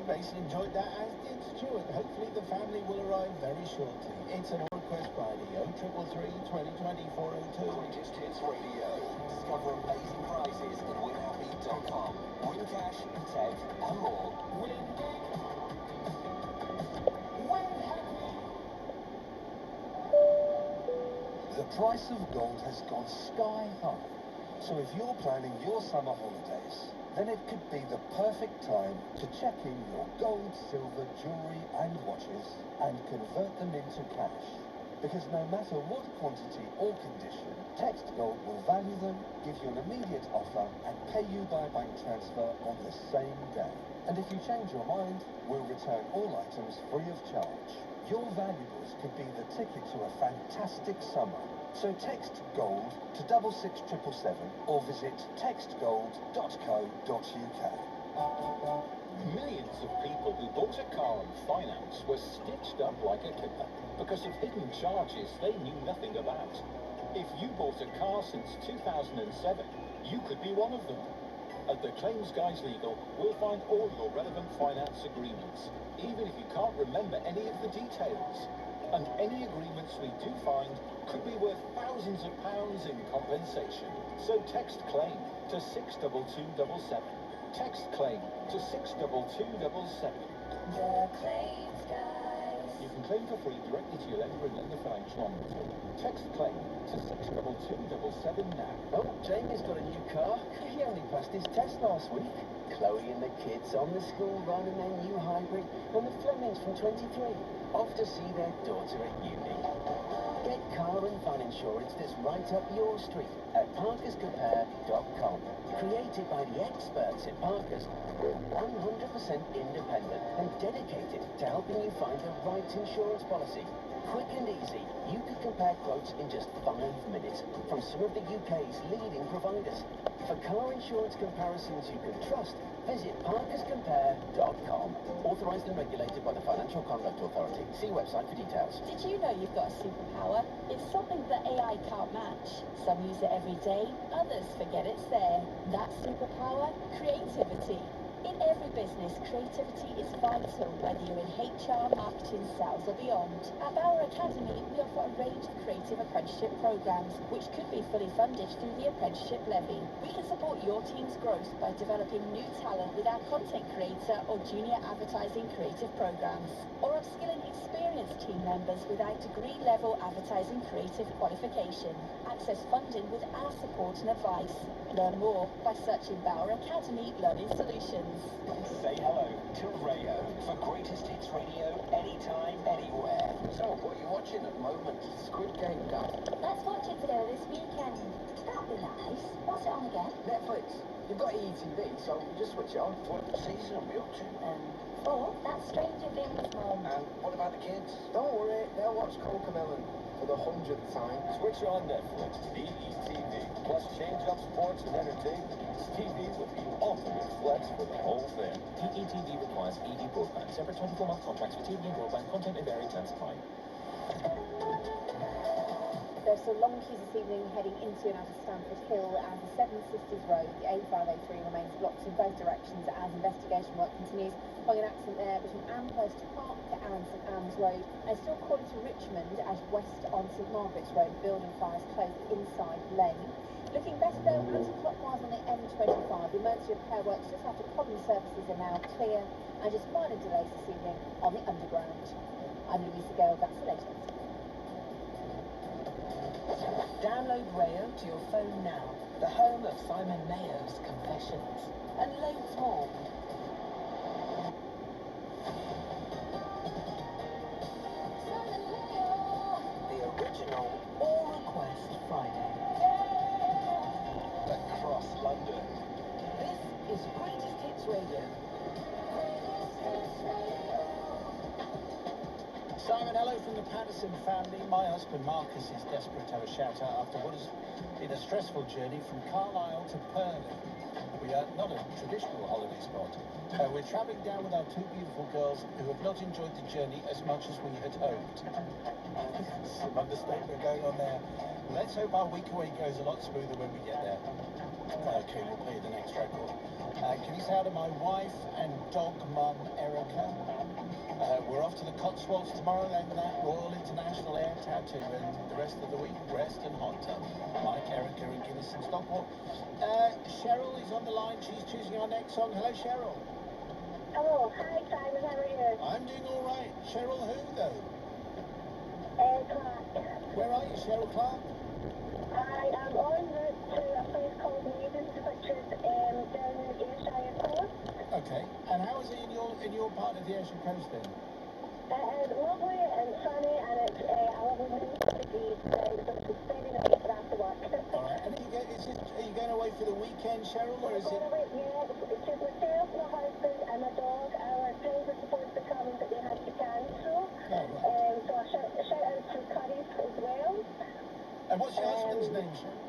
think Mason enjoyed that, as did Stuart. Hopefully the family will arrive very shortly. It's an request Friday. 0333 2020 402. Greatest Hits Radio. Discover amazing prizes at winhappy.com. Win cash, tech, and more. Win big. Win happy. The price of gold has gone sky high. So if you're planning your summer holidays, then it could be the perfect time to check in your gold, silver, jewellery and watches and convert them into cash. Because no matter what quantity or condition, Text Gold will value them, give you an immediate offer and pay you by bank transfer on the same day. And if you change your mind, we'll return all items free of charge. Your valuables could be the ticket to a fantastic summer. So text GOLD to 66777 or visit textgold.co.uk. Millions of people who bought a car on finance were stitched up like a kipper because of hidden charges they knew nothing about. If you bought a car since 2007, you could be one of them. At the Claims Guys Legal, we'll find all your relevant finance agreements, even if you can't remember any of the details. And any agreements we do find could be worth thousands of pounds in compensation. So text CLAIM to 62277. Text CLAIM to 62277. The Claims Guys. You can claim for free directly to your lender and lender financial ombudsman. Text CLAIM to 62277 now. Oh, Jamie's got a new car. He only passed his test last week. Chloe and the kids on the school run and their new hybrid, and the Flemings from 23 off to see their daughter at uni. Get car and van insurance that's right up your street at parkerscompare.com. Created by the experts at Parkers, 100% independent and dedicated to helping you find the right insurance policy. Quick and easy, you could compare quotes in just 5 minutes from some of the UK's leading providers. For car insurance comparisons you can trust, visit parkerscompare.com. Authorised and regulated by the Financial Conduct Authority. See website for details. Did you know you've got a superpower? It's something that AI can't match. Some use it every day, others forget it's there. That superpower? Creativity. In every business, creativity is vital, whether you're in HR, marketing, sales or beyond. At Bauer Academy, we offer a range of creative apprenticeship programs, which could be fully funded through the apprenticeship levy. We can support your team's growth by developing new talent with our content creator or junior advertising creative programs, or upskilling experienced team members with our degree-level advertising creative qualification. Access funding with our support and advice. Learn more by searching Bauer Academy Learning Solutions. Say hello to Rayo for Greatest Hits Radio anytime, anywhere. So, what are you watching at the moment? Squid Game, Dad. Let's watch it together this weekend. That'd be nice. What's it on again? Netflix. You've got ETV, so just switch it on. What season are we up to? That's Stranger Things, Mum. And what about the kids? Don't worry, they'll watch Cocomelon for the 100th time. Switch on Netflix, ETV, plus change up sports and entertainment. TV with the ultimate flex for the whole thing. ETV requires ED broadband. Separate 24-month contracts for TV and broadband. Content may vary, terms apply. There's still long queues this evening heading into and out of Stamford Hill and the Seven Sisters Road. The A503 remains blocked in both directions as investigation work continues. Following an accident there between Amherst Park and St Anne's Road. And still calling to Richmond as west on St Margaret's Road. Building fires closed inside lane. Looking better though, anti-clockwise on the M25. The emergency repair works just after common services are now clear. And just minor delays this evening on the underground. I'm Louisa Gale, that's the latest. Download Rayo to your phone now, the home of Simon Mayo's Confessions, and loads more. The original All Request Friday. Across London. This is Greatest Hits Radio. Simon, hello from the Patterson family. My husband Marcus is desperate to have a shout out after what has been a stressful journey from Carlisle to Purley. We are not a traditional holiday spot. We're travelling down with our two beautiful girls who have not enjoyed the journey as much as we had hoped. Some understatement going on there. Let's hope our week away goes a lot smoother when we get there. Okay, we'll play the next record. Can you say hi to my wife and dog mum, Erica? We're off to the Cotswolds tomorrow, then that Royal International Air Tattoo, and the rest of the week, rest and hot tub. Mike, Erica and Guinness and Stockport. Cheryl is on the line. She's choosing our next song. Hello, Cheryl. Hello, hi Simon, how are you? I'm doing all right. Cheryl who, though? Clark. Where are you, Cheryl Clark? I am en route to a place called Maidens, which is down in the Ayrshire coast. Okay. And how is it in your part of the Ayrshire coast then? It is lovely and sunny, and it's a lovely moon to the breeze, which is very nice for after work. All right. And are you going away for the weekend, Cheryl, or is it? Yeah, it's just myself, my husband, and my dog. Our friends were supposed to come, but they had to cancel. Oh, right. So I shout out to Curry's as well. And what's your husband's name, Cheryl?